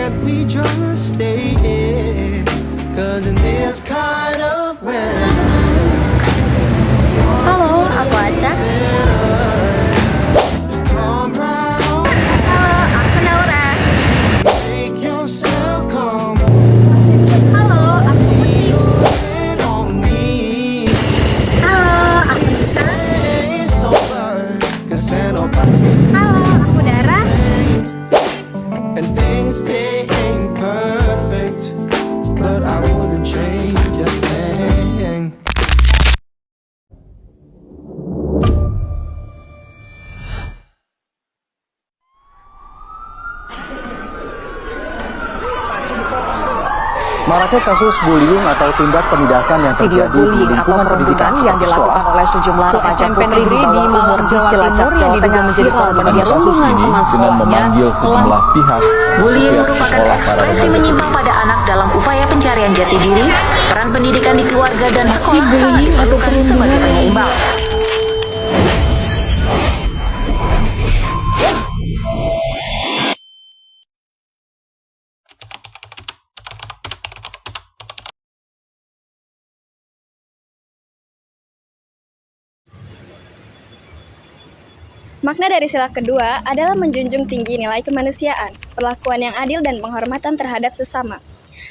that we just stay in, 'cause in this kind of weather. Halo, aku Aca. Just come right on, Halo, aku Naura. make yourself come Halo, aku Putri. in on me. Halo, aku Nisa. It's over, 'cause ain't nobody. Halo, aku Dara. And things they ain't perfect, but I wouldn't change a thing. Maraknya kasus bullying atau tindak penindasan yang Video terjadi di bullying atau lingkungan pendidikan perundungan yang dilakukan sekolah. oleh sejumlah remaja SMP putri negeri di Malang, Jawa Timur yang diduga menjadi korban media kasus perundungan ini teman dengan sekolahnya memanggil sejumlah pihak. Bullying pihak merupakan sekolah para ekspresi remaja menyimpang pada anak dalam upaya pencarian jati diri, peran pendidikan di keluarga dan sekolah sangat diperlukan sebagai penyeimbang. Makna dari sila kedua adalah menjunjung tinggi nilai kemanusiaan, perlakuan yang adil dan penghormatan terhadap sesama.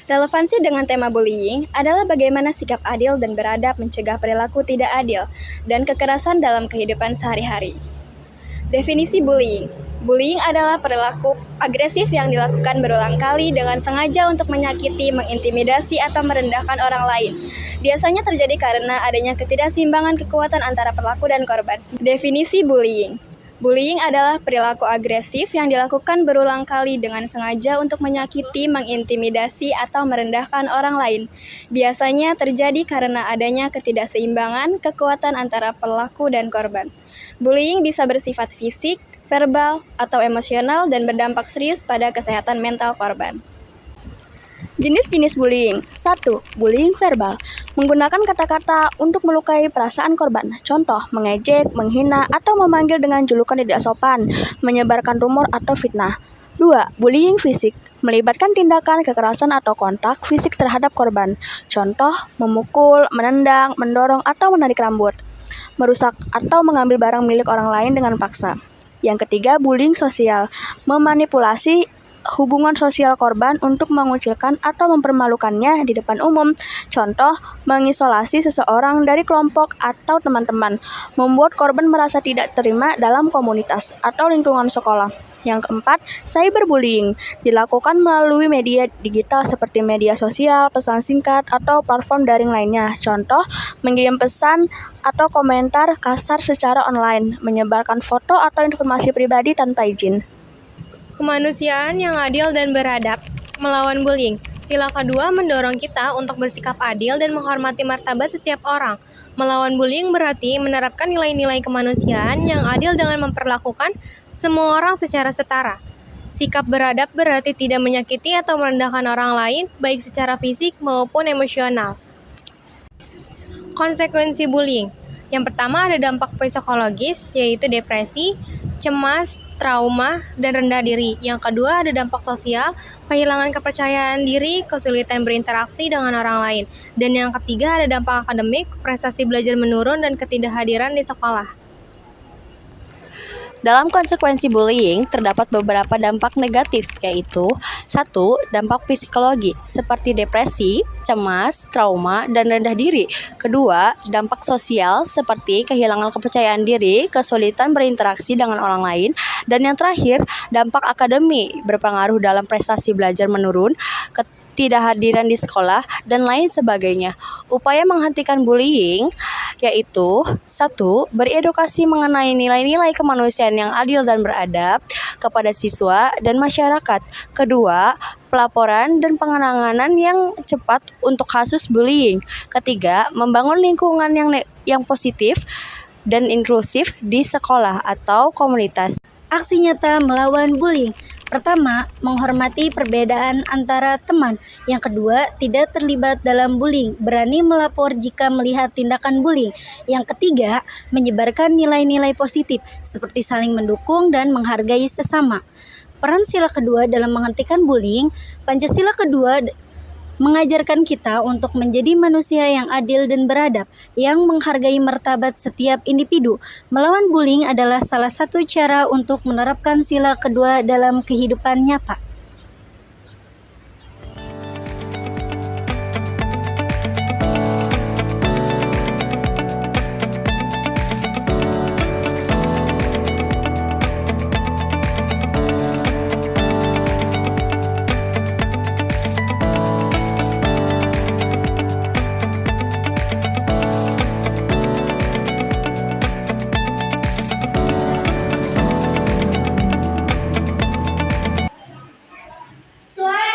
Relevansi dengan tema bullying adalah bagaimana sikap adil dan beradab mencegah perilaku tidak adil dan kekerasan dalam kehidupan sehari-hari. Definisi bullying. Bullying adalah perilaku agresif yang dilakukan berulang kali dengan sengaja untuk menyakiti, mengintimidasi, atau merendahkan orang lain. Biasanya terjadi karena adanya ketidakseimbangan kekuatan antara pelaku dan korban. Definisi bullying. Bullying adalah perilaku agresif yang dilakukan berulang kali dengan sengaja untuk menyakiti, mengintimidasi, atau merendahkan orang lain. Biasanya terjadi karena adanya ketidakseimbangan kekuatan antara pelaku dan korban. Bullying bisa bersifat fisik, verbal, atau emosional dan berdampak serius pada kesehatan mental korban. Jenis-jenis bullying. 1. Bullying verbal. Menggunakan kata-kata untuk melukai perasaan korban. Contoh, mengejek, menghina, atau memanggil dengan julukan tidak sopan, menyebarkan rumor atau fitnah. 2. Bullying fisik. Melibatkan tindakan kekerasan atau kontak fisik terhadap korban. Contoh, memukul, menendang, mendorong, atau menarik rambut. Merusak atau mengambil barang milik orang lain dengan paksa. Yang ketiga, bullying sosial. Memanipulasi hubungan sosial korban untuk mengucilkan atau mempermalukannya di depan umum. Contoh, mengisolasi seseorang dari kelompok atau teman-teman, membuat korban merasa tidak terima dalam komunitas atau lingkungan sekolah. Yang keempat, cyberbullying. Dilakukan melalui media digital seperti media sosial, pesan singkat, atau platform daring lainnya. Contoh, mengirim pesan atau komentar kasar secara online, menyebarkan foto atau informasi pribadi tanpa izin. Kemanusiaan yang adil dan beradab, melawan bullying. Sila kedua mendorong kita untuk bersikap adil dan menghormati martabat setiap orang. Melawan bullying berarti menerapkan nilai-nilai kemanusiaan yang adil dengan memperlakukan semua orang secara setara. Sikap beradab berarti tidak menyakiti atau merendahkan orang lain, baik secara fisik maupun emosional. Konsekuensi bullying. Yang pertama ada dampak psikologis, yaitu depresi, cemas, trauma, dan rendah diri. Yang kedua ada dampak sosial, kehilangan kepercayaan diri, kesulitan berinteraksi dengan orang lain. Dan yang ketiga ada dampak akademik, prestasi belajar menurun, dan ketidakhadiran di sekolah. Dalam konsekuensi bullying, terdapat beberapa dampak negatif, yaitu 1. Dampak psikologi, seperti depresi, cemas, trauma, dan rendah diri. Kedua, dampak sosial, seperti kehilangan kepercayaan diri, kesulitan berinteraksi dengan orang lain. Dan yang terakhir, dampak akademi, berpengaruh dalam prestasi belajar menurun, ketidakhadiran di sekolah, dan lain sebagainya. Upaya menghentikan bullying yaitu 1. Beredukasi mengenai nilai-nilai kemanusiaan yang adil dan beradab kepada siswa dan masyarakat. Kedua, pelaporan dan penanganan yang cepat untuk kasus bullying. Ketiga, membangun lingkungan yang positif dan inklusif di sekolah atau komunitas. Aksi nyata melawan bullying. Pertama, menghormati perbedaan antara teman. Yang kedua, tidak terlibat dalam bullying, berani melapor jika melihat tindakan bullying. Yang ketiga, menyebarkan nilai-nilai positif seperti saling mendukung dan menghargai sesama. Peran sila kedua dalam menghentikan bullying, Pancasila kedua mengajarkan kita untuk menjadi manusia yang adil dan beradab, yang menghargai martabat setiap individu. Melawan bullying adalah salah satu cara untuk menerapkan sila kedua dalam kehidupan nyata. Suara